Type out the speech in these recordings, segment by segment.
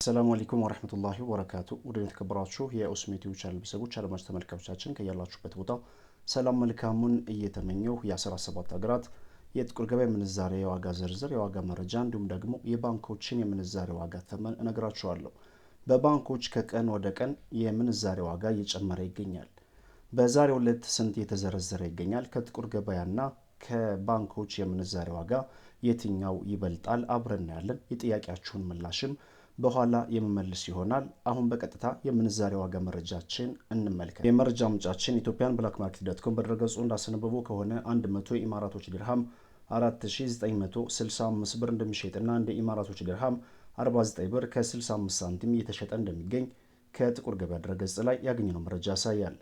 ሰላም አለይኩም ወራህመቱላሂ ወበረካቱ። ወደ ተከበራችሁ የኡስሚ ዩቲዩብ ቻናል ቤተሰቦች አድማጭ ተመልካቾቻችን ከያላችሁበት ቦታ ሰላም መልካሙን እየተመኘሁ የ17 ሀገራት የጥቁር ገበያ ምንዛሬ የዋጋ ዝርዝር የዋጋ መረጃ እንዲሁም ደግሞ የባንኮችን የምንዛሬ ዋጋ ተመን እነግራችኋለሁ። በባንኮች ከቀን ወደ ቀን የምንዛሬ ዋጋ እየጨመረ ይገኛል። በዛሬው ዕለት ስንት የተዘረዘረ ይገኛል? ከጥቁር ገበያና ከባንኮች የምንዛሬ ዋጋ የትኛው ይበልጣል? አብረን እናያለን። የጥያቄያችሁን ምላሽም በኋላ የምመልስ ይሆናል። አሁን በቀጥታ የምንዛሬ ዋጋ መረጃችን እንመልከት። የመረጃ ምንጫችን ኢትዮጵያን ብላክ ማርኬት ዶትኮም በድረገጹ እንዳስነበበው ከሆነ 100 የኢማራቶች ድርሃም 4965 ብር እንደሚሸጥና እንደ ኢማራቶች ድርሃም 49 ብር ከ65 ሳንቲም እየተሸጠ እንደሚገኝ ከጥቁር ገበያ ድረገጽ ላይ ያገኘነው መረጃ ያሳያል።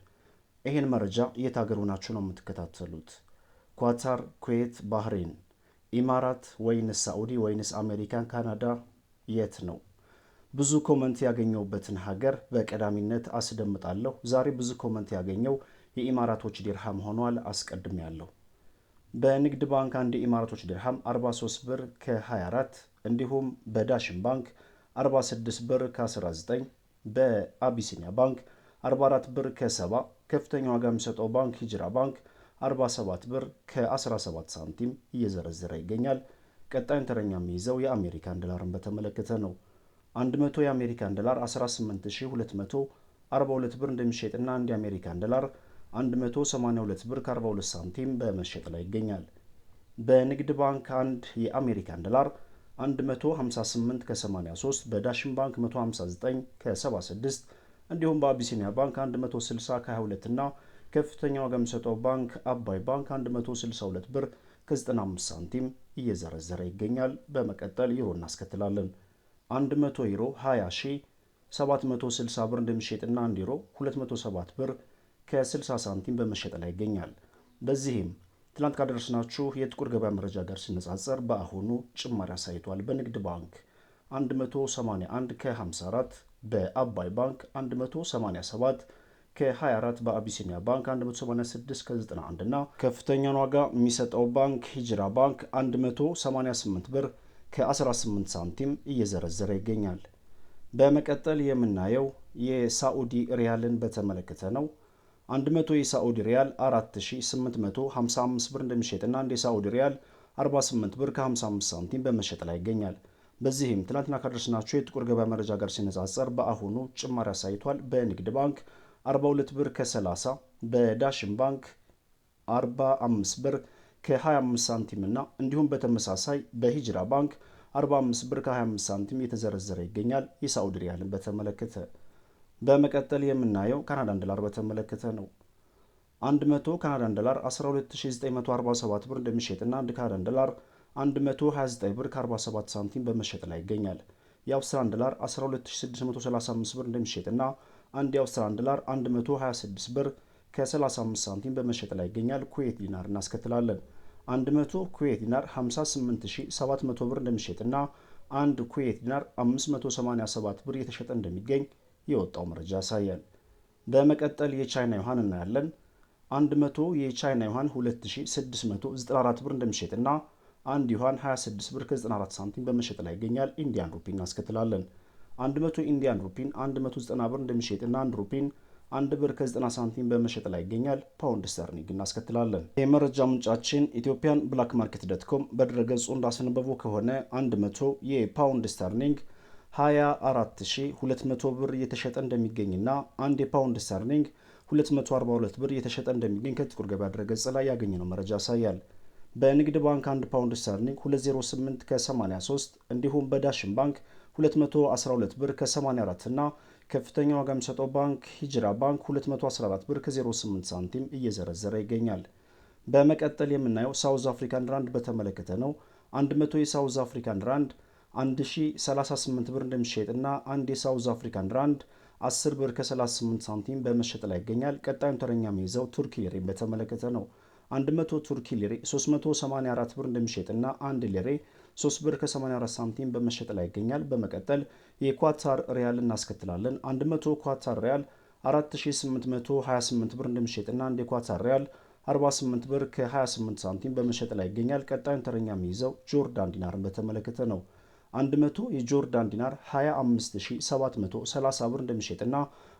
ይህን መረጃ የት ሀገር ሆናችሁ ነው የምትከታተሉት? ኳታር፣ ኩዌት፣ ባህሬን፣ ኢማራት ወይንስ ሳዑዲ ወይንስ አሜሪካን፣ ካናዳ የት ነው? ብዙ ኮመንት ያገኘውበትን ሀገር በቀዳሚነት አስደምጣለሁ። ዛሬ ብዙ ኮመንት ያገኘው የኢማራቶች ዲርሃም ሆኗል። አስቀድሜ ያለው በንግድ ባንክ አንድ የኢማራቶች ዲርሃም 43 ብር ከ24 እንዲሁም በዳሽን ባንክ 46 ብር ከ19 በአቢሲኒያ ባንክ 44 ብር ከ70 ከፍተኛ ዋጋ የሚሰጠው ባንክ ሂጅራ ባንክ 47 ብር ከ17 ሳንቲም እየዘረዘረ ይገኛል። ቀጣዩን ተረኛ የሚይዘው የአሜሪካን ዶላርን በተመለከተ ነው። 100 የአሜሪካን ዶላር 18242 ብር እንደሚሸጥና አንድ የአሜሪካን ዶላር 182 ብር ከ42 ሳንቲም በመሸጥ ላይ ይገኛል። በንግድ ባንክ አንድ የአሜሪካን ዶላር 158 ከ83 በዳሽን ባንክ 159 ከ76 እንዲሁም በአቢሲኒያ ባንክ 160 ከ22 እና ከፍተኛ ዋጋ የሚሰጠው ባንክ አባይ ባንክ 162 ብር ከ95 ሳንቲም እየዘረዘረ ይገኛል። በመቀጠል ዩሮ እናስከትላለን። 100 ዩሮ 20760 ብር እንደሚሸጥና 1 ዩሮ 207 ብር ከ60 ሳንቲም በመሸጥ ላይ ይገኛል። በዚህም ትላንት ካደረስናችሁ የጥቁር ገበያ መረጃ ጋር ሲነጻጸር በአሁኑ ጭማሪ አሳይቷል። በንግድ ባንክ 181 ከ54 በአባይ ባንክ 187 ከ24 በአቢሲኒያ ባንክ 186 ከ91 እና ከፍተኛውን ዋጋ የሚሰጠው ባንክ ሂጅራ ባንክ 188 ብር ከ18 ሳንቲም እየዘረዘረ ይገኛል። በመቀጠል የምናየው የሳዑዲ ሪያልን በተመለከተ ነው። 100 የሳዑዲ ሪያል 4855 ብር እንደሚሸጥና አንድ የሳዑዲ ሪያል 48 ብር ከ55 ሳንቲም በመሸጥ ላይ ይገኛል። በዚህም ትናንትና ካደረስናቸው የጥቁር ገበያ መረጃ ጋር ሲነጻጸር በአሁኑ ጭማሪ አሳይቷል። በንግድ ባንክ 42 ብር ከ30 በዳሽን ባንክ 45 ብር ከ25 ሳንቲም እና እንዲሁም በተመሳሳይ በሂጅራ ባንክ 45 ብር ከ25 ሳንቲም የተዘረዘረ ይገኛል። የሳዑዲ ሪያልን በተመለከተ በመቀጠል የምናየው ካናዳን ዶላር በተመለከተ ነው። 100 ካናዳን ዶላር 12947 ብር እንደሚሸጥና አንድ ካናዳን ዶላር 129 ብር ከ47 ሳንቲም በመሸጥ ላይ ይገኛል። የአውስትራሊያን ዶላር 12635 ብር እንደሚሸጥና አንድ የአውስትራሊያን ዶላር 126 ብር ከ35 ሳንቲም በመሸጥ ላይ ይገኛል። ኩዌት ዲናር እናስከትላለን። 100 ኩዌት ዲናር 58700 ብር እንደሚሸጥና አንድ ኩዌት ዲናር 587 ብር የተሸጠ እንደሚገኝ የወጣው መረጃ ያሳያል። በመቀጠል የቻይና ዩሃን እናያለን። 100 የቻይና ዩሃን 2694 ብር እንደሚሸጥና አንድ ዩሃን 26 ብር ከ94 ሳንቲም በመሸጥ ላይ ይገኛል። ኢንዲያን ሩፒን እናስከትላለን። 100 ኢንዲያን ሩፒን 190 ብር እንደሚሸጥና አንድ ሩፒን 1 ብር ከ90 ሳንቲም በመሸጥ ላይ ይገኛል። ፓውንድ ስተርሊንግ እናስከትላለን። የመረጃ ምንጫችን ኢትዮጵያን ብላክ ማርኬት ዶትኮም በድረገጹ እንዳስነበበው ከሆነ 100 የፓውንድ ስተርሊንግ 24200 ብር እየተሸጠ እንደሚገኝና አንድ የፓውንድ ስተርሊንግ 242 ብር እየተሸጠ እንደሚገኝ ከጥቁር ገበያ ድረገጽ ላይ ያገኘነው መረጃ ያሳያል። በንግድ ባንክ 1 ፓውንድ ስተርሊንግ 208 ከ83 እንዲሁም በዳሽን ባንክ 212 ብር ከ84 እና ከፍተኛ ዋጋ የሚሰጠው ባንክ ሂጅራ ባንክ 214 ብር ከ08 ሳንቲም እየዘረዘረ ይገኛል። በመቀጠል የምናየው ሳውዝ አፍሪካን ራንድ በተመለከተ ነው። 100 የሳውዝ አፍሪካን ራንድ 1038 ብር እንደሚሸጥና አንድ የሳውዝ አፍሪካን ራንድ 10 ብር ከ38 ሳንቲም በመሸጥ ላይ ይገኛል። ቀጣዩን ተረኛ የሚይዘው ቱርኪ ሊሬን በተመለከተ ነው። 100 ቱርኪ ሊሬ 384 ብር እንደሚሸጥና አንድ ሊሬ 3 ብር ከ84 ሳንቲም በመሸጥ ላይ ይገኛል። በመቀጠል የኳታር ሪያል እናስከትላለን። 100 ኳታር ሪያል 4828 ብር እንደሚሸጥና አንድ የኳታር ሪያል 48 ብር ከ28 ሳንቲም በመሸጥ ላይ ይገኛል። ቀጣዩን ተረኛ የሚይዘው ጆርዳን ዲናርን በተመለከተ ነው። 100 የጆርዳን ዲናር 25730 ብር እንደሚሸጥና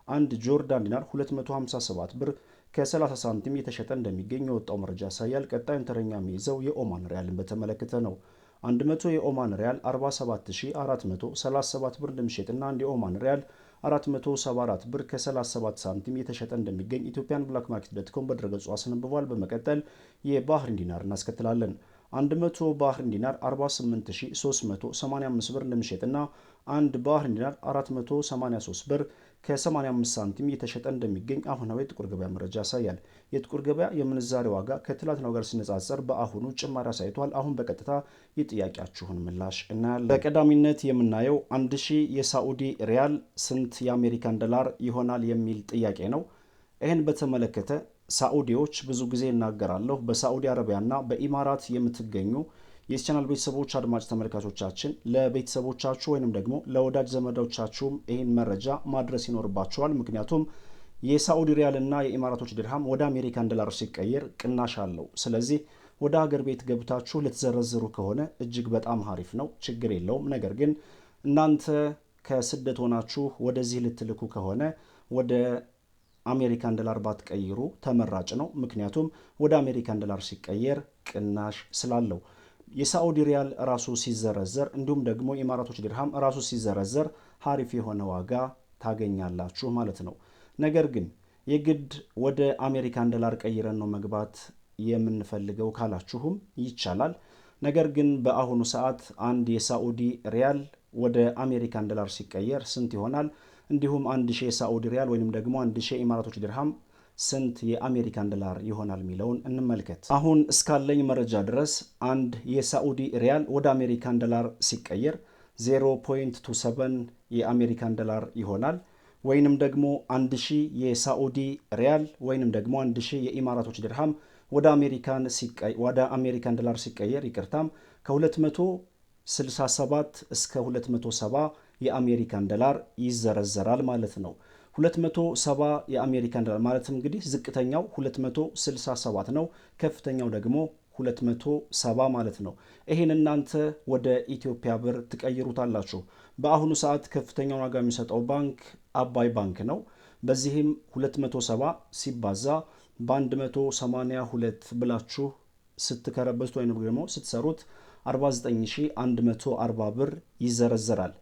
1 ጆርዳን ዲናር 257 ብር ከ30 ሳንቲም የተሸጠ እንደሚገኝ የወጣው መረጃ ያሳያል። ቀጣዩን ተረኛ የሚይዘው የኦማን ሪያልን በተመለከተ ነው። 100 የኦማን ሪያል 47437 ብር እንደሚሸጥና አንድ የኦማን ሪያል 474 ብር ከ37 ሳንቲም የተሸጠ እንደሚገኝ ኢትዮጵያን ብላክ ማርኬት ዶትኮም በድረገጹ አስነብቧል። በመቀጠል የባህሪን ዲናር እናስከትላለን። 100 ባህሪን ዲናር 48385 ብር እንደሚሸጥና አንድ ባህሪን ዲናር 483 ብር ከ85 ሳንቲም የተሸጠ እንደሚገኝ አሁናዊ የጥቁር ገበያ መረጃ ያሳያል። የጥቁር ገበያ የምንዛሬ ዋጋ ከትላንትናው ጋር ሲነጻጸር በአሁኑ ጭማሪ አሳይቷል። አሁን በቀጥታ የጥያቄያችሁን ምላሽ እናያለን። በቀዳሚነት የምናየው 1000 የሳዑዲ ሪያል ስንት የአሜሪካን ዶላር ይሆናል የሚል ጥያቄ ነው። ይህን በተመለከተ ሳዑዲዎች ብዙ ጊዜ እናገራለሁ። በሳዑዲ አረቢያና በኢማራት የምትገኙ የዚህ ቻናል ቤተሰቦች አድማጭ ተመልካቾቻችን ለቤተሰቦቻችሁ ወይንም ደግሞ ለወዳጅ ዘመዶቻችሁም ይህን መረጃ ማድረስ ይኖርባቸዋል። ምክንያቱም የሳዑዲ ሪያል እና የኢማራቶች ድርሃም ወደ አሜሪካን ዶላር ሲቀየር ቅናሽ አለው። ስለዚህ ወደ ሀገር ቤት ገብታችሁ ልትዘረዝሩ ከሆነ እጅግ በጣም ሀሪፍ ነው፣ ችግር የለውም። ነገር ግን እናንተ ከስደት ሆናችሁ ወደዚህ ልትልኩ ከሆነ ወደ አሜሪካን ዶላር ባትቀይሩ ተመራጭ ነው። ምክንያቱም ወደ አሜሪካን ዶላር ሲቀየር ቅናሽ ስላለው የሳዑዲ ሪያል ራሱ ሲዘረዘር እንዲሁም ደግሞ የኢማራቶች ድርሃም ራሱ ሲዘረዘር ሀሪፍ የሆነ ዋጋ ታገኛላችሁ ማለት ነው። ነገር ግን የግድ ወደ አሜሪካን ዶላር ቀይረን ነው መግባት የምንፈልገው ካላችሁም ይቻላል። ነገር ግን በአሁኑ ሰዓት አንድ የሳዑዲ ሪያል ወደ አሜሪካን ዶላር ሲቀየር ስንት ይሆናል? እንዲሁም 1000 የሳዑዲ ሪያል ወይንም ደግሞ 1000 የኢማራቶች ድርሃም ስንት የአሜሪካን ዶላር ይሆናል የሚለውን እንመልከት። አሁን እስካለኝ መረጃ ድረስ አንድ የሳዑዲ ሪያል ወደ አሜሪካን ዶላር ሲቀየር 0.27 የአሜሪካን ዶላር ይሆናል። ወይንም ደግሞ 1000 የሳዑዲ ሪያል ወይንም ደግሞ 1000 የኢማራቶች ድርሃም ወደ አሜሪካን ዶላር ሲቀየር ይቅርታም ከ267 እስከ 270 የአሜሪካን ዶላር ይዘረዘራል ማለት ነው። 270 የአሜሪካን ዶላር ማለትም እንግዲህ ዝቅተኛው 267 ነው፣ ከፍተኛው ደግሞ 270 ማለት ነው። ይሄን እናንተ ወደ ኢትዮጵያ ብር ትቀይሩታላችሁ። በአሁኑ ሰዓት ከፍተኛውን ዋጋ የሚሰጠው ባንክ አባይ ባንክ ነው። በዚህም 270 ሲባዛ በ182 ብላችሁ ስትከረበሱት ወይም ደግሞ ስትሰሩት 49140 ብር ይዘረዘራል።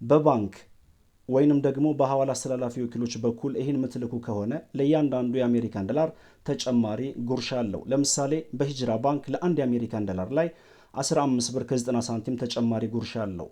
በባንክ ወይንም ደግሞ በሐዋላ አስተላላፊ ወኪሎች በኩል ይህን የምትልኩ ከሆነ ለእያንዳንዱ የአሜሪካን ዶላር ተጨማሪ ጉርሻ አለው። ለምሳሌ በሂጅራ ባንክ ለአንድ የአሜሪካን ዶላር ላይ 15 ብር ከ90 ሳንቲም ተጨማሪ ጉርሻ አለው።